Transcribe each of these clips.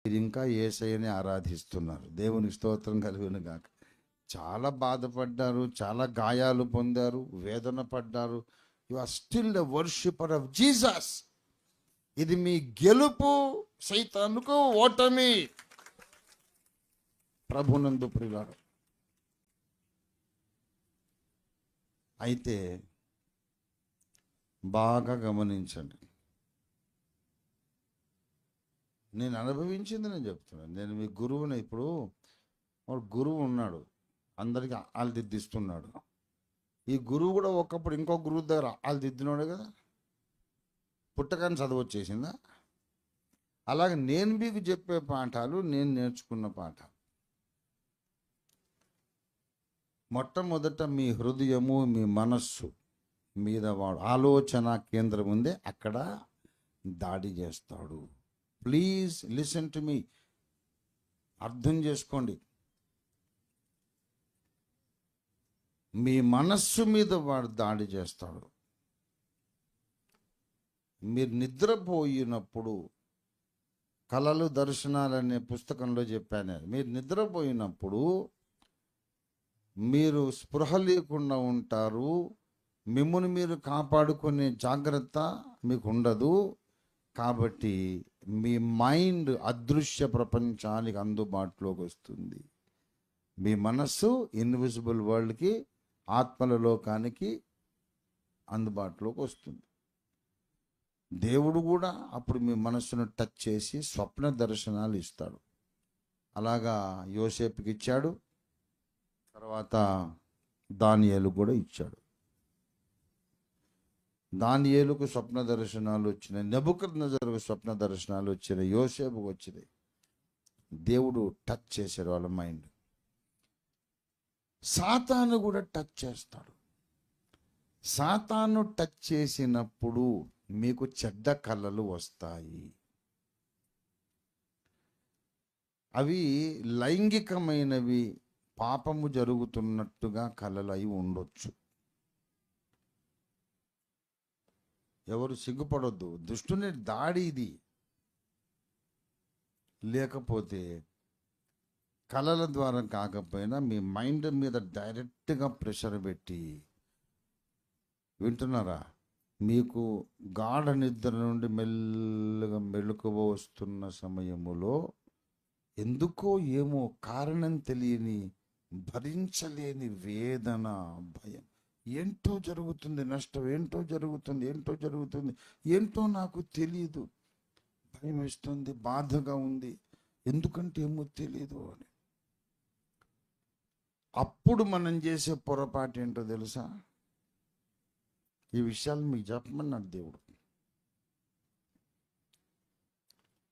మీరు ఇంకా యేసయ్యని ఆరాధిస్తున్నారు. దేవునికి స్తోత్రం కలుగును గాక. చాలా బాధపడ్డారు, చాలా గాయాలు పొందారు, వేదన పడ్డారు. You are still the worshipper of Jesus. ఇది మీ గెలుపు, సైతానుకు ఓటమి. ప్రభునందు ప్రియులారా, అయితే బాగా గమనించండి. నేను అనుభవించింది నేను చెప్తున్నాను. నేను మీ గురువుని. ఇప్పుడు వాడు గురువు ఉన్నాడు, అందరికి ఆలు దిద్దిస్తున్నాడు. ఈ గురువు కూడా ఒకప్పుడు ఇంకో గురువు దగ్గర ఆలు దిద్దినాడు కదా. పుట్టకాన్ని చదువు వచ్చేసిందా? అలాగే నేను మీకు చెప్పే పాఠాలు నేను నేర్చుకున్న పాఠాలు. మొట్టమొదట మీ హృదయము, మీ మనస్సు మీద వాడు ఆలోచన కేంద్రం ఉందే, అక్కడ దాడి చేస్తాడు. Please listen to me. అర్థం చేసుకోండి. మీ మనస్సు మీద వాడు దాడి చేస్తాడు. మీరు నిద్రపోయినప్పుడు, కలలు దర్శనాలు అనే పుస్తకంలో చెప్పాను, మీరు నిద్రపోయినప్పుడు మీరు స్పృహ లేకుండా ఉంటారు. మిమ్మల్ని మీరు కాపాడుకునే జాగ్రత్త మీకు ఉండదు. కాబట్టి మీ మైండ్ అదృశ్య ప్రపంచానికి అందుబాటులోకి వస్తుంది. మీ మనస్సు ఇన్విజిబుల్ వరల్డ్కి, ఆత్మల లోకానికి అందుబాటులోకి వస్తుంది. దేవుడు కూడా అప్పుడు మీ మనస్సును టచ్ చేసి స్వప్న దర్శనాలు ఇస్తాడు. అలాగా యోసేపుకి ఇచ్చాడు, తర్వాత దానియేలు కూడా ఇచ్చాడు. దానియేలుకు స్వప్న దర్శనాలు వచ్చినాయి, నెబుకద్నెజరుకు స్వప్న దర్శనాలు వచ్చినాయి, యోసేపుకు వచ్చినాయి. దేవుడు టచ్ చేశాడు వాళ్ళ మైండ్. సాతాను కూడా టచ్ చేస్తాడు. సాతాను టచ్ చేసినప్పుడు మీకు చెడ్డ కళలు వస్తాయి. అవి లైంగికమైనవి, పాపము జరుగుతున్నట్టుగా కళలు అయి ఉండొచ్చు. ఎవరు సిగ్గుపడొద్దు, దుష్టుని దాడి ఇది. లేకపోతే కళల ద్వారా కాకపోయినా మీ మైండ్ మీద డైరెక్ట్గా ప్రెషర్ పెట్టి, వింటున్నారా, మీకు గాఢ నిద్ర నుండి మెల్లగా మెలకువ వస్తున్న సమయములో ఎందుకో ఏమో కారణం తెలియని, భరించలేని వేదన, భయం, ఏంటో జరుగుతుంది, నష్టం ఏంటో జరుగుతుంది, ఏంటో జరుగుతుంది, ఏంటో నాకు తెలియదు, భయం వేస్తుంది, బాధగా ఉంది, ఎందుకంటే ఏమో తెలియదు అని. అప్పుడు మనం చేసే పొరపాటు ఏంటో తెలుసా? ఈ విషయాలు మీకు చెప్పమన్నాడు దేవుడు.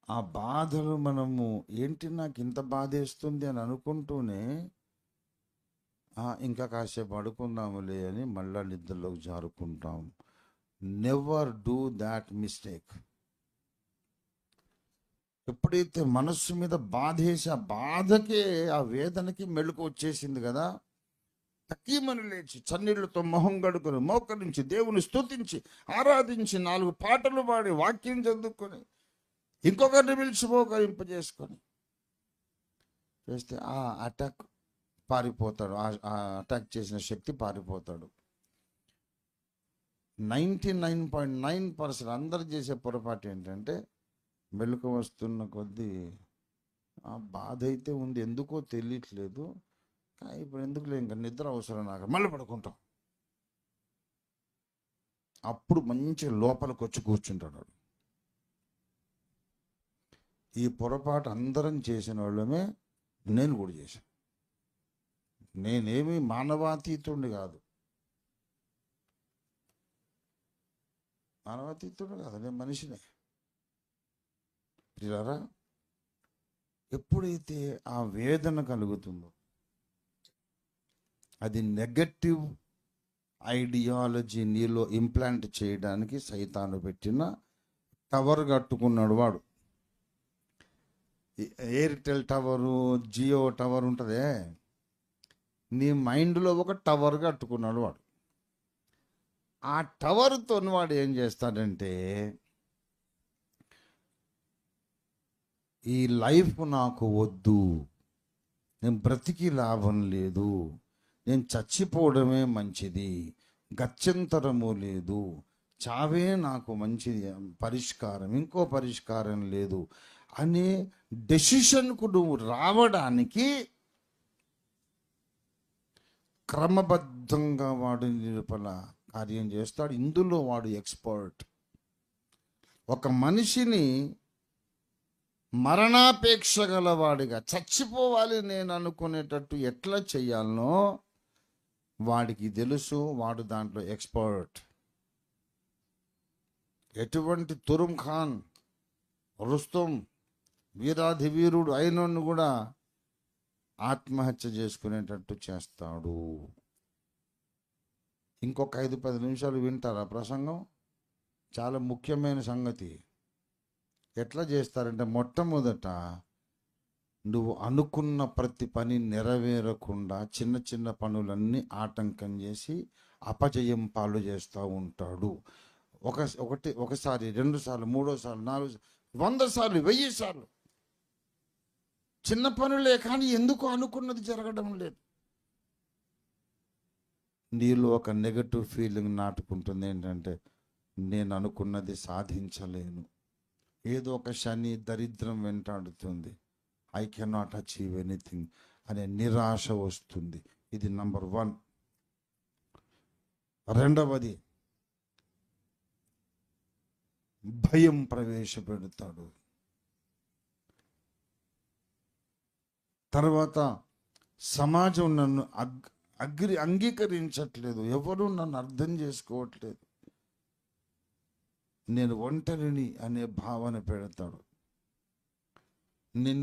ఆ బాధలు మనము ఏంటి నాకు ఇంత బాధ వేస్తుంది అని అనుకుంటూనే ఇంకా కాసేపు పడుకుందాములే అని మళ్ళా నిద్రలోకి జారుకుంటాం. Never do that mistake. ఎప్పుడైతే మనస్సు మీద బాధ వేసి ఆ బాధకే, ఆ వేదనకి మెళుకు వచ్చేసింది కదా, తక్కీమని లేచి చన్నీళ్లతో మొహం గడుకొని మోకరించి దేవుని స్తుతించి ఆరాధించి 4 పాటలు పాడి వాక్యం చదువుకొని ఇంకొకరిని పిలిచి మోకరింపజేసుకొని చేస్తే ఆ అటాక్ పారిపోతాడు. ఆ అటాక్ చేసిన శక్తి పారిపోతాడు. 99.9% అందరు చేసే పొరపాటు ఏంటంటే, మెలకు వస్తున్న కొద్దీ ఆ బాధ అయితే ఉంది, ఎందుకో తెలియట్లేదు, ఇప్పుడు ఎందుకులే, ఇంకా నిద్ర అవసరం నాకు, మళ్ళీ పడుకుంటాం. అప్పుడు మంచి లోపలికి వచ్చి కూర్చుంటాడు. ఈ పొరపాటు అందరం చేసిన వాళ్ళమే, నేను కూడా చేశాను. నేనేమి మానవాతీతుడిని కాదు, నేను మనిషినే. ప్రియులారా, ఎప్పుడైతే ఆ వేదన కలుగుతుందో, అది నెగటివ్ ఐడియాలజీ నీలో ఇంప్లాంట్ చేయడానికి సైతాను పెట్టిన టవర్ కట్టుకున్నాడు వాడు. ఎయిర్టెల్ టవరు, జియో టవర్ ఉంటుందే, నీ మైండ్లో ఒక టవర్ కట్టుకున్నాడు వాడు. ఆ టవర్తో వాడు ఏం చేస్తాడంటే, ఈ లైఫ్ నాకు వద్దు, నేను బ్రతికి లాభం లేదు, నేను చచ్చిపోవడమే మంచిది, గత్యంతరము లేదు, చావే నాకు మంచి పరిష్కారం, ఇంకో పరిష్కారం లేదు అనే డెసిషన్కు నువ్వు రావడానికి క్రమబద్ధంగా వాడు నిరూపణ కార్యం చేస్తాడు. ఇందులో వాడు ఎక్స్పర్ట్. ఒక మనిషిని మరణాపేక్ష గలవాడిగా, చచ్చిపోవాలి నేను అనుకునేటట్టు ఎట్లా చెయ్యాలనో వాడికి తెలుసు. వాడు దాంట్లో ఎక్స్పర్ట్. ఎటువంటి తురుం ఖాన్, రుస్తుం వీరాధి వీరుడు అయినోను కూడా ఆత్మహత్య చేసుకునేటట్టు చేస్తాడు. ఇంకొక 5-10 నిమిషాలు వింటారా ప్రసంగం? చాలా ముఖ్యమైన సంగతి. ఎట్లా చేస్తారంటే, మొట్టమొదట నువ్వు అనుకున్న ప్రతి పని నెరవేరకుండా చిన్న చిన్న పనులన్నీ ఆటంకం చేసి అపజయం పాలు చేస్తూ ఉంటాడు. ఒకసారి, 2 సార్లు, 3 సార్లు, 4 100 సార్లు, 1000 సార్లు చిన్న పనులే, కానీ ఎందుకు అనుకున్నది జరగడం లేదు. నీలో ఒక నెగటివ్ ఫీలింగ్ నాటుకుంటుంది. ఏంటంటే, నేను అనుకున్నది సాధించలేను, ఏదో ఒక శని దరిద్రం వెంటాడుతుంది, ఐ కెనాట్ అచీవ్ ఎనీథింగ్ అనే నిరాశ వస్తుంది. ఇది నంబర్ 1. రెండవది, భయం ప్రవేశపెడతాడు. తర్వాత, సమాజం నన్ను అంగీకరించట్లేదు, ఎవరు నన్ను అర్థం చేసుకోవట్లేదు, నేను ఒంటరిని అనే భావన పెడతాడు. నేను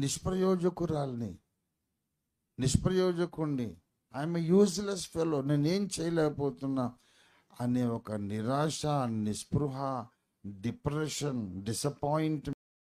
నిష్ప్రయోజకుణ్ణి, ఐఎమ్ యూజ్లెస్ ఫెలో, నేనేం చేయలేకపోతున్నా అనే ఒక నిరాశ, నిస్పృహ, డిప్రెషన్, డిసప్పాయింట్మెంట్